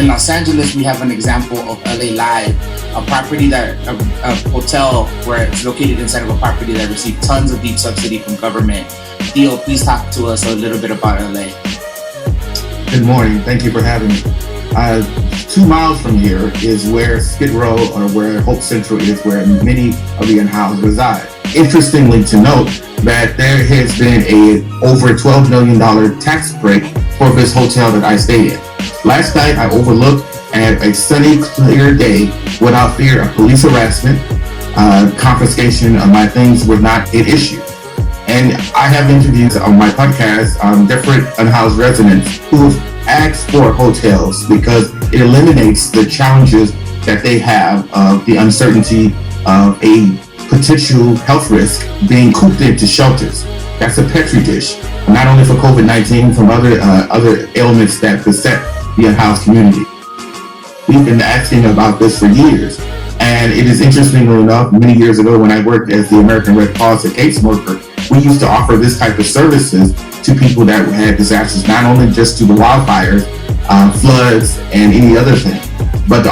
in Los Angeles, we have an example of LA Live, a hotel where it's located inside of a property that received tons of deep subsidy from government. Theo, please talk to us a little bit about LA. Good morning. Thank you for having me. 2 miles from here is where Skid Row, or where Hope Central is, where many of the unhoused reside. Interestingly to note that there has been over $12 million tax break for this hotel that I stay in. Last night, I overlooked at a sunny, clear day without fear of police harassment. Confiscation of my things were not an issue. And I have interviewed on my podcast different unhoused residents who have asked for hotels because it eliminates the challenges that they have of the uncertainty of a potential health risk being cooped into shelters. That's a petri dish, not only for COVID-19, from other ailments that beset the unhoused community. We've been asking about this for years. And it is interestingly enough, many years ago when I worked as the American Red Cross at caseworker, we used to offer this type of services to people that had disasters, not only just to the wildfires, floods, and any other thing, but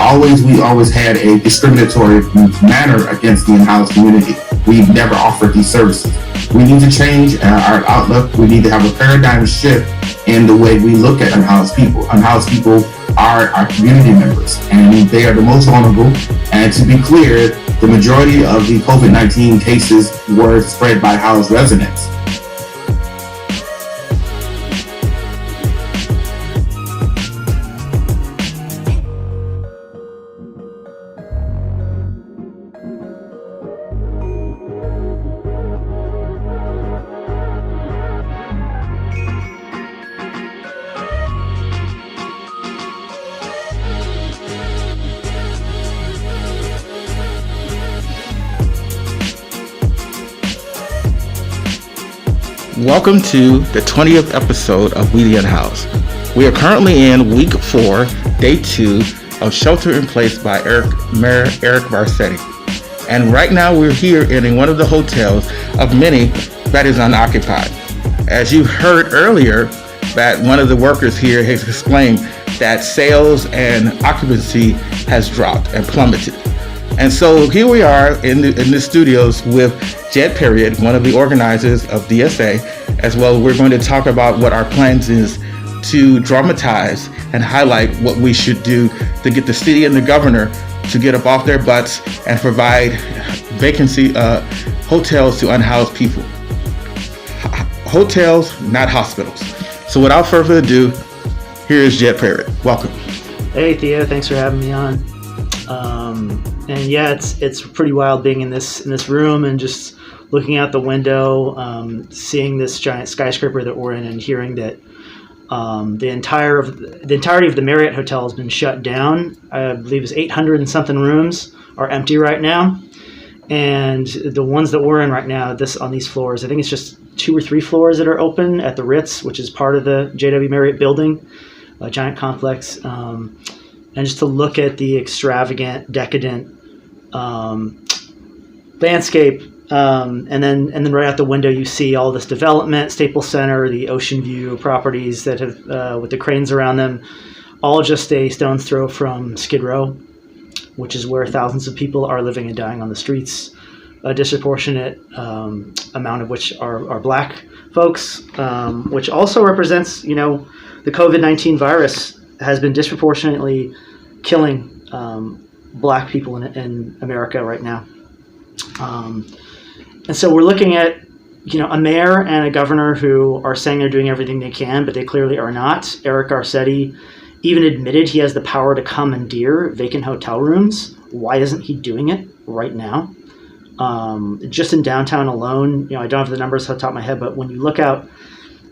we always had a discriminatory manner against the unhoused community. We've never offered these services. We need to change our outlook. We need to have a paradigm shift in the way we look at unhoused people. Unhoused people are our community members, and they are the most vulnerable. And to be clear, the majority of the COVID-19 cases were spread by housed residents. Welcome to the 20th episode of We the Unhoused. We are currently in week 4, day 2 of Shelter in Place by Mayor Eric Garcetti. And right now we're here in one of the hotels of many that is unoccupied. As you heard earlier, that one of the workers here has explained that sales and occupancy has dropped and plummeted. And so here we are in the studios with Jed Perriott, one of the organizers of DSA, as well. We're going to talk about what our plans is to dramatize and highlight what we should do to get the city and the governor to get up off their butts and provide vacancy hotels to unhoused people. Hotels, not hospitals. So without further ado, here is Jed Perriott. Welcome. Hey Theo, thanks for having me on. And yeah, it's pretty wild being in this room and just looking out the window, seeing this giant skyscraper that we're in, and hearing that the entirety of the Marriott Hotel has been shut down. I believe it's 800 and something rooms are empty right now, and the ones that we're in right now, on these floors, I think it's just 2 or 3 floors that are open at the Ritz, which is part of the JW Marriott building, a giant complex. And just to look at the extravagant, decadent landscape, and then right out the window you see all this development, Staples Center, the Ocean View properties that have with the cranes around them, all just a stone's throw from Skid Row, which is where thousands of people are living and dying on the streets. A disproportionate amount of which are Black folks, which also represents, the COVID-19 virus has been disproportionately killing Black people in America right now. And so we're looking at, a mayor and a governor who are saying they're doing everything they can, but they clearly are not. Eric Garcetti even admitted he has the power to commandeer vacant hotel rooms. Why isn't he doing it right now? Just in downtown alone, I don't have the numbers off the top of my head, but when you look out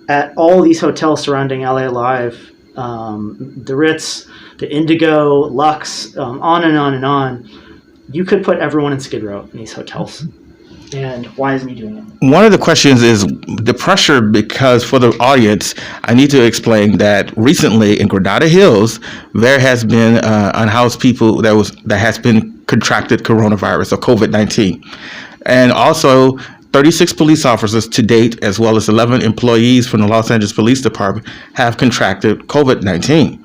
at all these hotels surrounding LA Live, the Ritz, the Indigo, Lux, on and on and on, you could put everyone in Skid Row in these hotels. And why isn't he doing it? One of the questions is the pressure, because for the audience, I need to explain that recently in Granada Hills, there has been unhoused people that has been contracted coronavirus or COVID-19. And also 36 police officers to date, as well as 11 employees from the Los Angeles Police Department, have contracted COVID-19.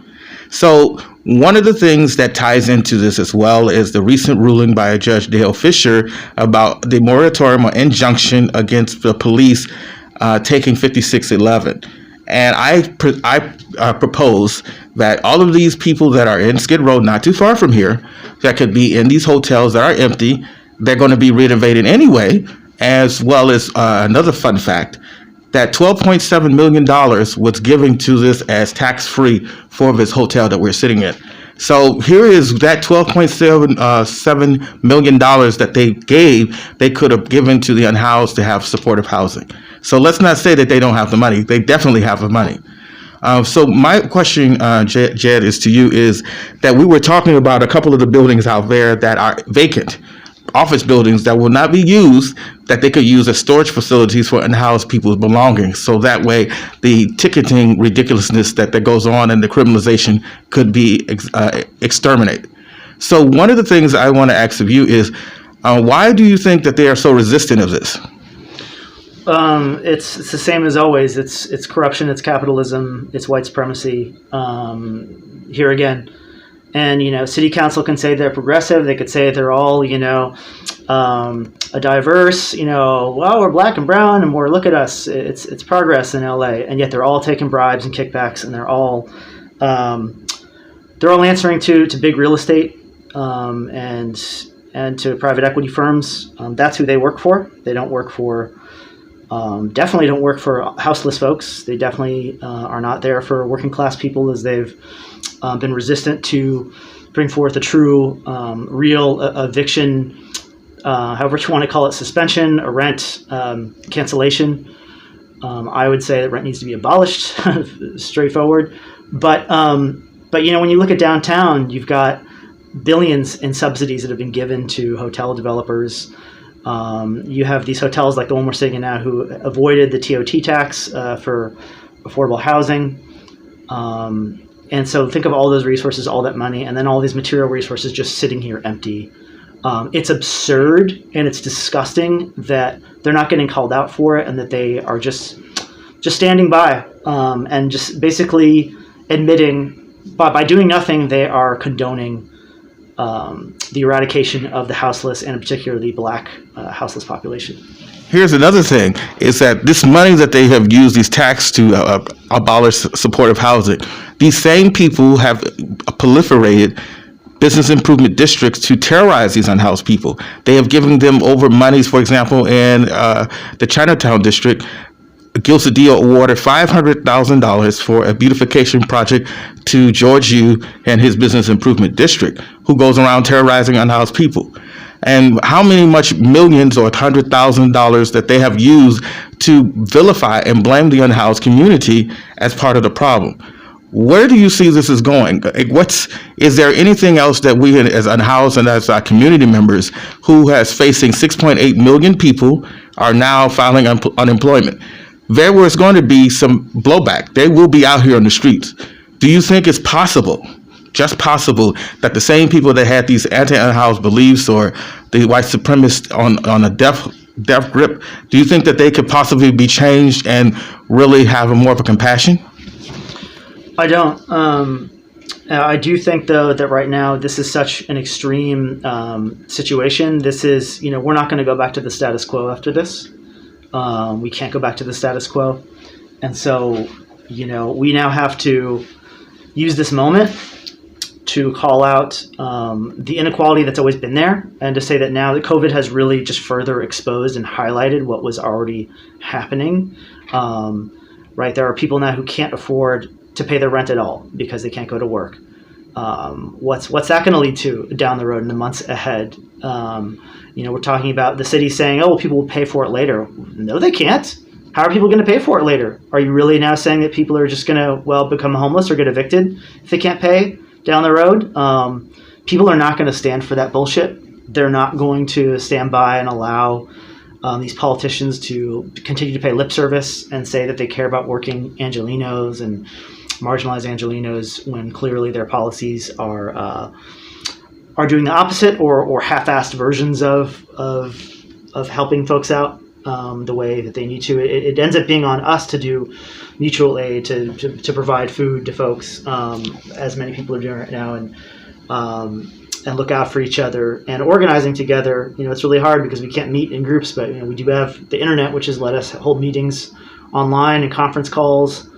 So One of the things that ties into this as well is the recent ruling by Judge Dale Fisher about the moratorium or injunction against the police taking 5611. And I propose that all of these people that are in Skid Row, not too far from here, that could be in these hotels that are empty, they're going to be renovated anyway, as well as another fun fact, that $12.7 million was given to this as tax-free for this hotel that we're sitting in. So here is that $12.7 million that they could have given to the unhoused to have supportive housing. So let's not say that they don't have the money. They definitely have the money. So my question, Jed, is to you is that we were talking about a couple of the buildings out there that are vacant, office buildings that will not be used, that they could use as storage facilities for unhoused people's belongings. So that way the ticketing ridiculousness that goes on and the criminalization could be exterminated. So one of the things I want to ask of you is, why do you think that they are so resistant of this? It's the same as always. It's corruption, it's capitalism, it's white supremacy. Here again. And, city council can say they're progressive. They could say they're all, a diverse, well, we're black and brown and look at us. It's progress in LA. And yet they're all taking bribes and kickbacks, and they're all answering to big real estate and to private equity firms. That's who they work for. They don't work for, definitely don't work for houseless folks. They definitely are not there for working class people, as they've been resistant to bring forth a true, real eviction, however you want to call it, suspension, a rent cancellation. I would say that rent needs to be abolished, straightforward. But when you look at downtown, you've got billions in subsidies that have been given to hotel developers. You have these hotels like the one we're sitting in now who avoided the TOT tax for affordable housing. And so think of all those resources, all that money, and then all these material resources just sitting here empty. It's absurd and it's disgusting that they're not getting called out for it, and that they are just standing by and just basically admitting by doing nothing, they are condoning the eradication of the houseless, and particularly Black houseless population. Here's another thing, is that this money that they have used, these tax to abolish supportive housing, these same people have proliferated business improvement districts to terrorize these unhoused people. They have given them over monies, for example, in the Chinatown district, Gil Cedillo awarded $500,000 for a beautification project to George Yu and his business improvement district, who goes around terrorizing unhoused people. And how many much millions or $100,000 that they have used to vilify and blame the unhoused community as part of the problem. Where do you see this is going? Is there anything else that we as unhoused and as our community members who has facing 6.8 million people are now filing unemployment? There was going to be some blowback. They will be out here on the streets. Do you think it's possible, just possible, that the same people that had these anti-unhoused beliefs or the white supremacists on a death grip, do you think that they could possibly be changed and really have more of a compassion? I don't. I do think, though, that right now this is such an extreme situation. This is, we're not going to go back to the status quo after this. We can't go back to the status quo. And so, we now have to use this moment to call out the inequality that's always been there, and to say that now that COVID has really just further exposed and highlighted what was already happening. Right, there are people now who can't afford to pay their rent at all because they can't go to work. What's that going to lead to down the road in the months ahead? We're talking about the city saying, "Oh, well, people will pay for it later." No, they can't. How are people going to pay for it later? Are you really now saying that people are just going to, become homeless or get evicted if they can't pay down the road? People are not going to stand for that bullshit. They're not going to stand by and allow these politicians to continue to pay lip service and say that they care about working Angelenos and marginalized Angelenos when clearly their policies are doing the opposite or half-assed versions of helping folks out. the way that they need to. It ends up being on us to do mutual aid to provide food to folks, as many people are doing right now, and look out for each other and organizing together. It's really hard because we can't meet in groups, but we do have the internet, which has let us hold meetings online and conference calls.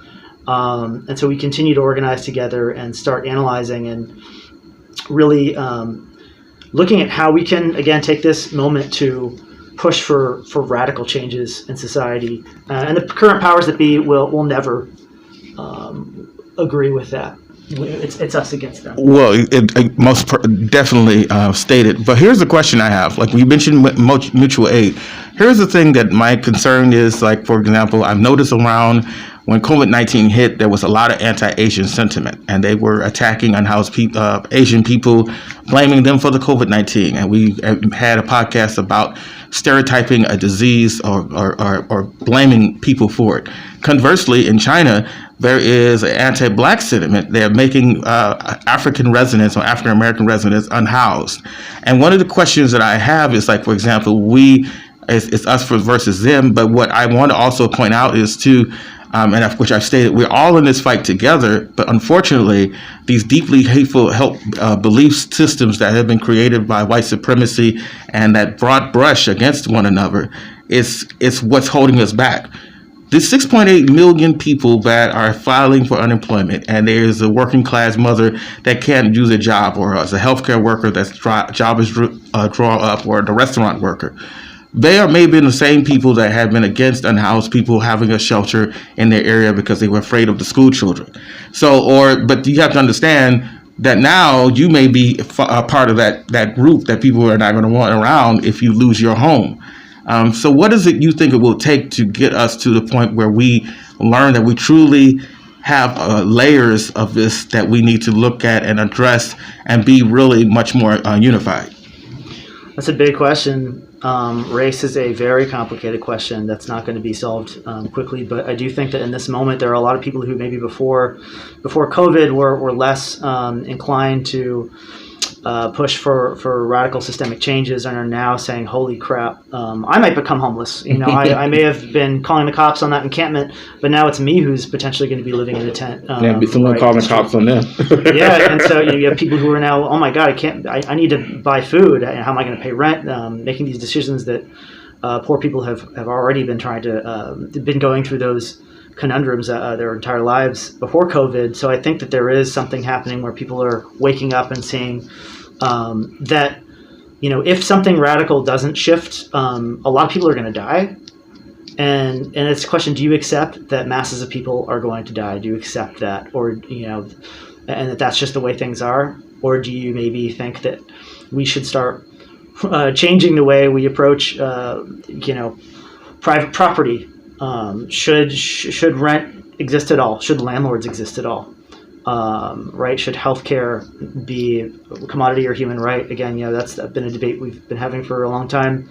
And so we continue to organize together and start analyzing and really looking at how we can, again, take this moment to push for radical changes in society. And the current powers that be will never agree with that. It's us against them. Well, definitely stated. But here's the question I have. Like we mentioned mutual aid. Here's the thing that my concern is, like, for example, I've noticed around when COVID-19 hit, there was a lot of anti-Asian sentiment, and they were attacking unhoused Asian people, blaming them for the COVID-19. And we had a podcast about stereotyping a disease or blaming people for it. Conversely, in China, there is an anti-Black sentiment. They're making African residents or African American residents unhoused. And one of the questions that I have is, like, for example, it's us versus them. But what I want to also point out is too, and which I've stated, we're all in this fight together. But unfortunately, these deeply hateful belief systems that have been created by white supremacy and that broad brush against one another is what's holding us back. There's 6.8 million people that are filing for unemployment, and there's a working class mother that can't use a job, or as a healthcare worker that's job is drawn up, or the restaurant worker. They are maybe the same people that have been against unhoused people having a shelter in their area because they were afraid of the school children. But you have to understand that now you may be a part of that group that people are not going to want around if you lose your home. So what is it you think it will take to get us to the point where we learn that we truly have layers of this that we need to look at and address and be really much more unified? That's a big question. Race is a very complicated question that's not going to be solved quickly. But I do think that in this moment, there are a lot of people who maybe before COVID were less inclined to push for radical systemic changes and are now saying, holy crap, I might become homeless. I may have been calling the cops on that encampment, but now it's me who's potentially going to be living in a tent. Someone calling the cops on them. Yeah, and so you have people who are now, oh my God, I need to buy food. How am I going to pay rent? Making these decisions that poor people have already been trying to, been going through those conundrums their entire lives before COVID. So I think that there is something happening where people are waking up and seeing that, if something radical doesn't shift, a lot of people are going to die. And it's a question, do you accept that masses of people are going to die? Do you accept that? Or, and that's just the way things are? Or do you maybe think that we should start changing the way we approach, private property? Should rent exist at all? Should landlords exist at all? Right? Should healthcare be a commodity or human right? Again, that's been a debate we've been having for a long time.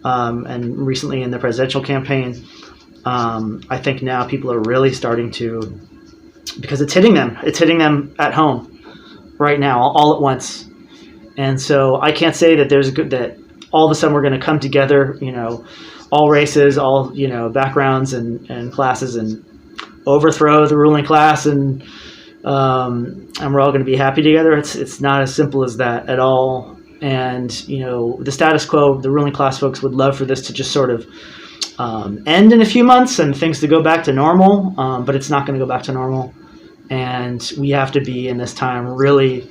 And recently in the presidential campaign, I think now people are really starting to, because it's hitting them at home right now, all at once. And so I can't say that that all of a sudden we're going to come together, all races, all, backgrounds and classes, and overthrow the ruling class, and we're all going to be happy together. It's not as simple as that at all. And, the status quo, the ruling class folks would love for this to just sort of end in a few months and things to go back to normal, but it's not going to go back to normal. And we have to be in this time really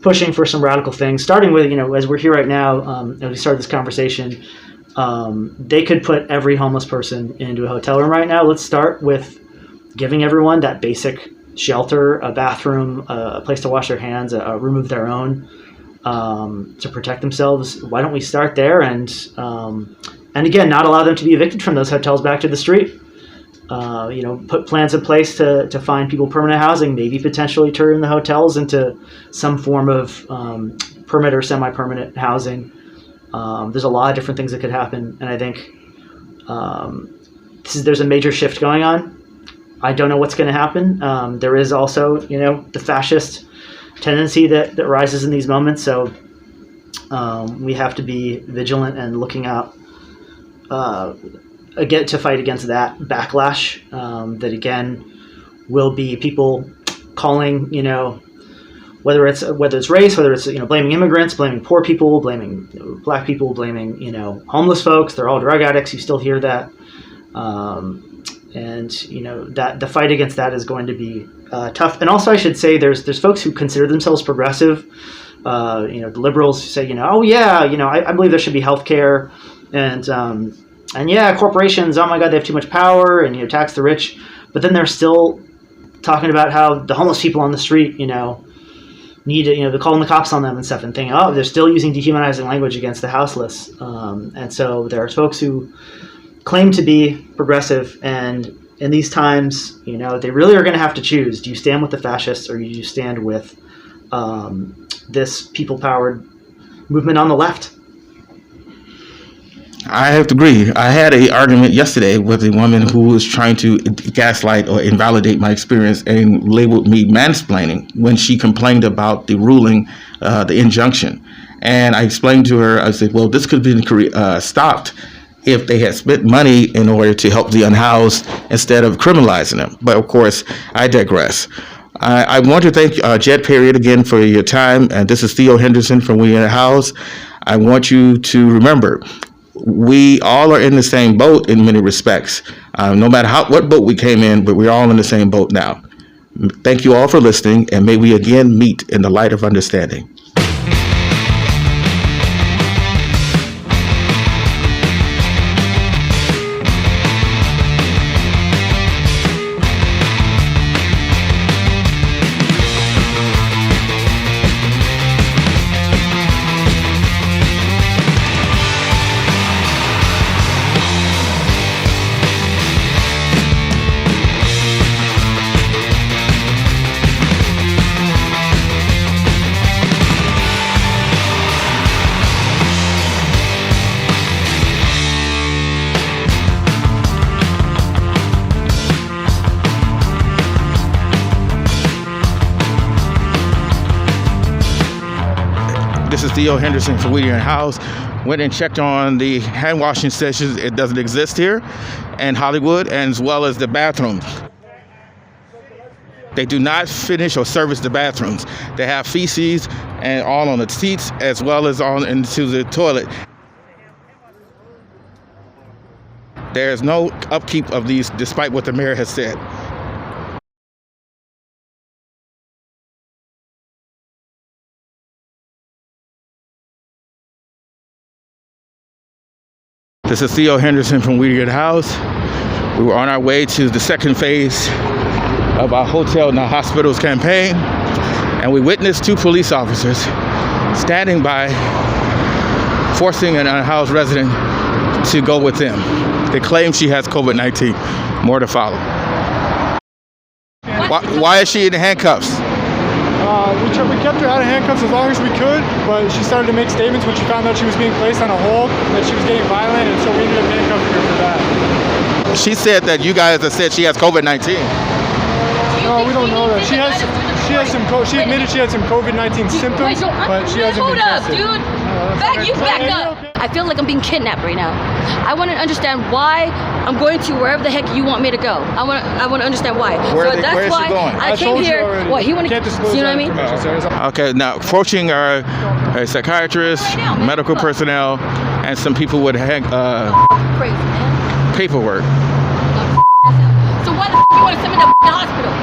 pushing for some radical things, starting with, as we're here right now, as we start this conversation, they could put every homeless person into a hotel room right now. Let's start with giving everyone that basic shelter, a bathroom, a place to wash their hands, a room of their own, to protect themselves. Why don't we start there and again, not allow them to be evicted from those hotels back to the street? Put plans in place to find people permanent housing, maybe potentially turn the hotels into some form of permanent or semi-permanent housing. There's a lot of different things that could happen, and I think there's a major shift going on. I don't know what's going to happen. There is also, the fascist tendency that rises in these moments, so we have to be vigilant and looking out again, to fight against that backlash, that again will be people calling, whether it's race, whether it's blaming immigrants, blaming poor people, blaming black people, blaming homeless folks. They're all drug addicts. You still hear that, and that the fight against that is going to be tough. And also, I should say, there's folks who consider themselves progressive. The liberals who say, oh yeah, I believe there should be health care, and yeah, corporations, oh my God, they have too much power, and tax the rich. But then they're still talking about how the homeless people on the street, need to, they're calling the cops on them and stuff, and thinking, oh, they're still using dehumanizing language against the houseless. And so there are folks who claim to be progressive, and in these times, they really are going to have to choose. Do you stand with the fascists, or do you stand with this people-powered movement on the left? I have to agree. I had an argument yesterday with a woman who was trying to gaslight or invalidate my experience and labeled me mansplaining when she complained about the ruling, the injunction. And I explained to her, I said, well, this could have been stopped if they had spent money in order to help the unhoused instead of criminalizing them. But of course, I digress. I want to thank Jed Period again for your time. And this is Theo Henderson from We in the House. I want you to remember, we all are in the same boat in many respects. No matter what boat we came in, but we're all in the same boat now. Thank you all for listening, and may we again meet in the light of understanding. This is Theo Henderson from Weedian House. Went and checked on the hand washing stations. It doesn't exist here in Hollywood, and as well as the bathrooms. They do not finish or service the bathrooms. They have feces and all on the seats as well as on into the toilet. There's no upkeep of these, despite what the mayor has said. This is Theo Henderson from Weedian House. We were on our way to the second phase of our Hotel Not Hospitals campaign, and we witnessed two police officers standing by, forcing an unhoused resident to go with them. They claim she has COVID-19. More to follow. Why is she in handcuffs? We kept her out of handcuffs as long as we could, but she started to make statements when she found out she was being placed on a hold, that she was getting violent, and so we ended up handcuffing her for that. She said that you guys have said she has COVID-19. No, we don't know that. She admitted she had some COVID-19 symptoms, but she hasn't been tested. Hold up, dude. Back up. I feel like I'm being kidnapped right now. I want to understand why I'm going to wherever the heck you want me to go. I want to understand why. Where is she going? I came here. What he wanted? You know what I mean? Okay, now approaching are a psychiatrist, medical personnel, and some people with Crazy, man. paperwork. So why the you want to send me to the hospital?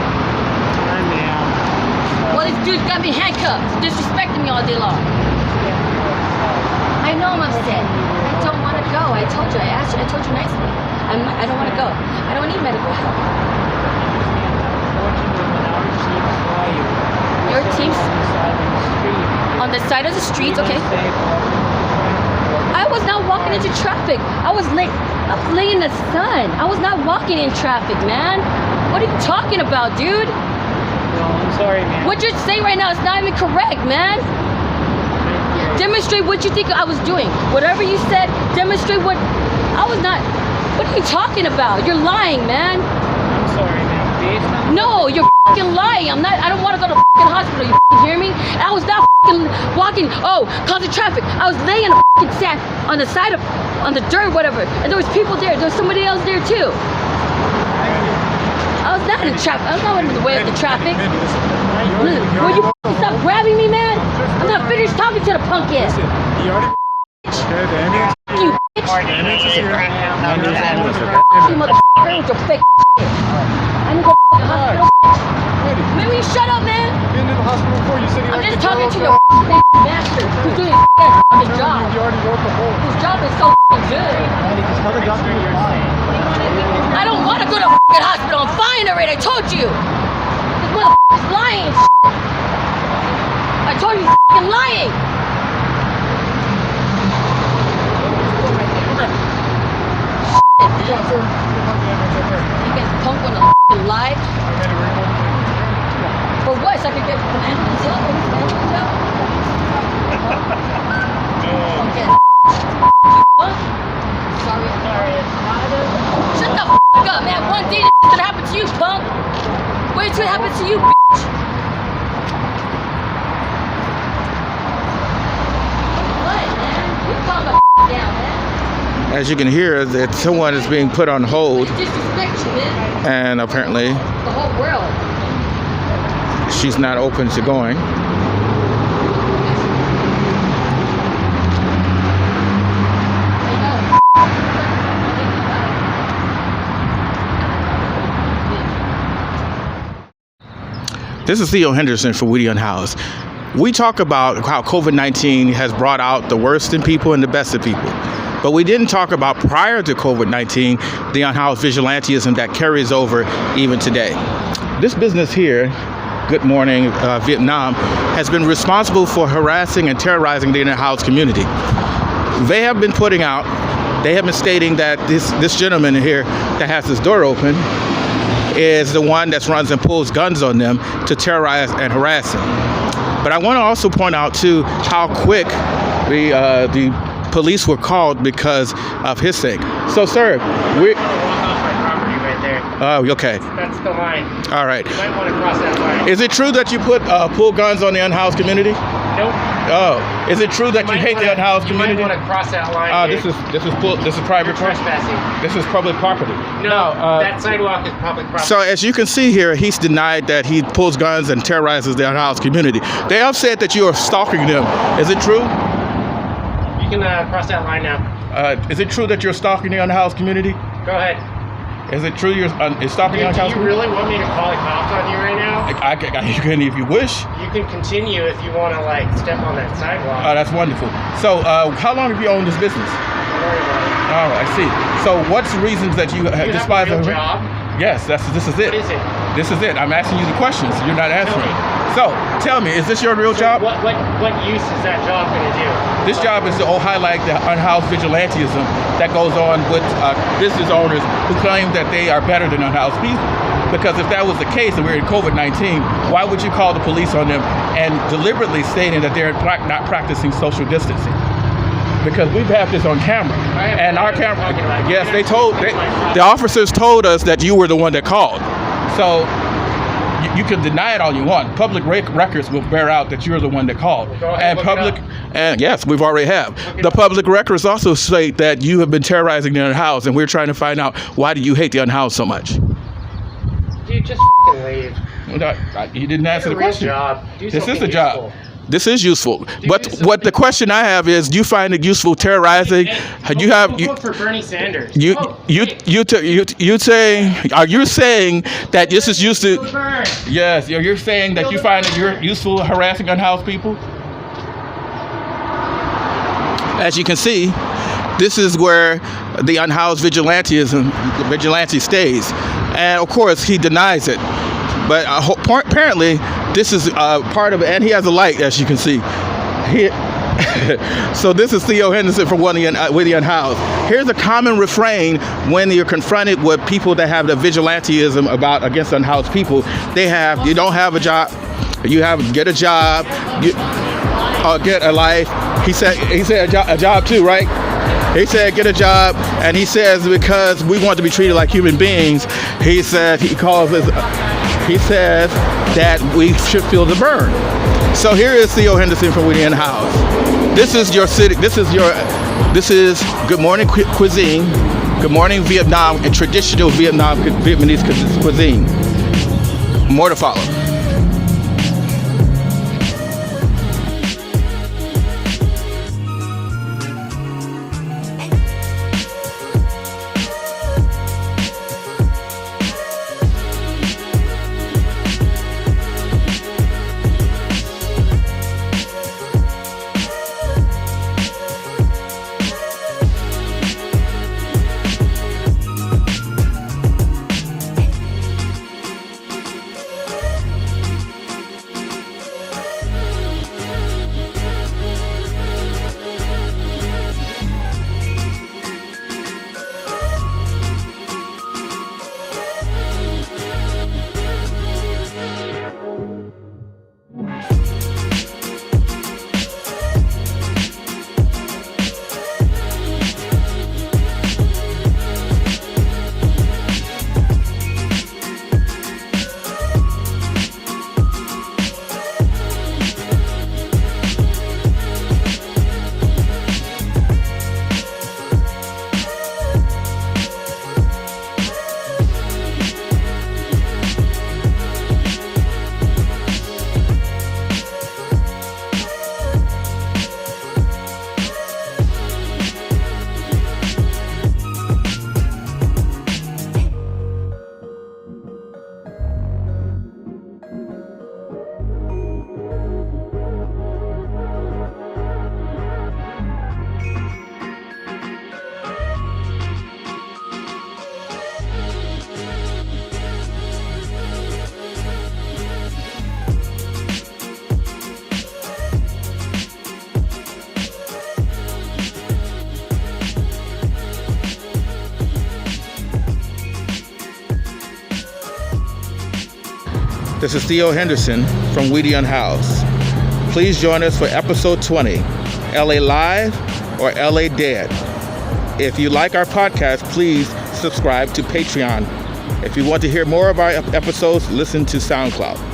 Well, this dude's got me handcuffed, disrespecting me all day long. I know I'm upset. I don't want to go. I told you. I told you nicely. I don't want to go. I don't need medical help. Your team's on the side of the street, okay? I was not walking into traffic. I was laying in the sun. I was not walking in traffic, man. What are you talking about, dude? No, I'm sorry, man. What you're saying right now is not even correct, man. Demonstrate what you think I was doing. Whatever you said, demonstrate what I was not. What are you talking about? You're lying, man. I'm sorry, man. Please. No, you're fucking lying. I don't want to go to fucking hospital. You fucking hear me? And I was not fucking walking. Oh, causing traffic. I was laying in the fucking sand on the side of on the dirt, whatever. And there was people there. There was somebody else there too. I was not in traffic. I was not in the way of the traffic. Will you stop grabbing me, man? I'm not finished talking to the punk yet. You bitch. You motherfucker with your fake shit. I need to go to the hospital. Maybe you shut up, man. Been to the hospital before. You said you I'm like just to talking kill to us, your master who's doing his job. You already wrote the whole. His job is so good. I don't want to go to the hospital. I'm fine already. I told you. This motherfucker's lying. I told you he's fucking lying. You guys punk wanna fucking lie? For what? So I could get some ambulance help? Okay. What? Sorry. Shut the fuck up, man. One day this gonna happen to you, punk. Wait till it happens to you, bitch. What, man? You calm the down, man. As you can hear, that someone is being put on hold, Disrespect you, man. and apparently The whole world. she's not open to going. This is Theo Henderson for Weedy Unhoused. We talk about how COVID-19 has brought out the worst in people and the best in people. But we didn't talk about, prior to COVID-19, the unhoused vigilantism that carries over even today. This business here, Good Morning Vietnam, has been responsible for harassing and terrorizing the unhoused community. They have been stating that this gentleman here that has his door open is the one that runs and pulls guns on them to terrorize and harass them. But I want to also point out too how quick the police were called because of his thing. So, sir, we. Walk off my property right there. Oh, okay. That's the line. All right. You might want to cross that line. Is it true that you put pull guns on the unhoused community? Nope. Oh, is it true that you hate the unhoused community? You might want to cross that line. This is private property. Trespassing. This is public property. No, that sidewalk is public property. So as you can see here, he's denied that he pulls guns and terrorizes the unhoused community. They have said that you are stalking them. Is it true? You can cross that line now. Is it true that you're stalking the unhoused community? Go ahead. Is it true you're stalking the Do unhoused you community? really want me to call the cops on you right now? You can if you wish. You can continue if you want to step on that sidewalk. Oh, that's wonderful. So how long have you owned this business? Don't worry about it. Oh, I see. So what's the reasons that you Do you despise have a real the job? Yes, this is it. What is it? This is it. I'm asking you the questions. You're not answering. me. So tell me, is this your real job? What use is that job going to do? This job is to highlight the unhoused vigilantism that goes on with business owners who claim that they are better than unhoused people. Because if that was the case and we're in COVID-19, why would you call the police on them and deliberately stating that they're not practicing social distancing? Because we've had this on camera, and our camera. Yes, the officers told us that you were the one that called. So you can deny it all you want. Public records will bear out that you're the one that called. And yes, we've already have. The public records also state that you have been terrorizing the unhoused, and we're trying to find out why do you hate the unhoused so much. Dude, just leave. You didn't answer the question. Job. This is the job. This is useful, but what the question I have is: do you find it useful terrorizing? Vote for Bernie Sanders. Are you saying that this is used to? Burn. Yes, you're saying that you find that you're useful harassing unhoused people. As you can see, this is where the unhoused vigilante stays, and of course he denies it. But apparently, this is part of it, and he has a light, as you can see. So this is Theo Henderson from Weedy Unhoused. Here's a common refrain when you're confronted with people that have the vigilantism against unhoused people. You don't have a job, get a job, get a life. He said a job too, right? He said get a job, and he says because we want to be treated like human beings, he says that we should feel the burn. So here is Theo Henderson from Weedy Unhoused. This is your city. This is your This is Good Morning Cuisine, Good Morning Vietnam, and traditional Vietnamese cuisine. More to follow. This is Theo Henderson from Weedian House. Please join us for episode 20, LA Live or LA Dead. If you like our podcast, please subscribe to Patreon. If you want to hear more of our episodes, listen to SoundCloud.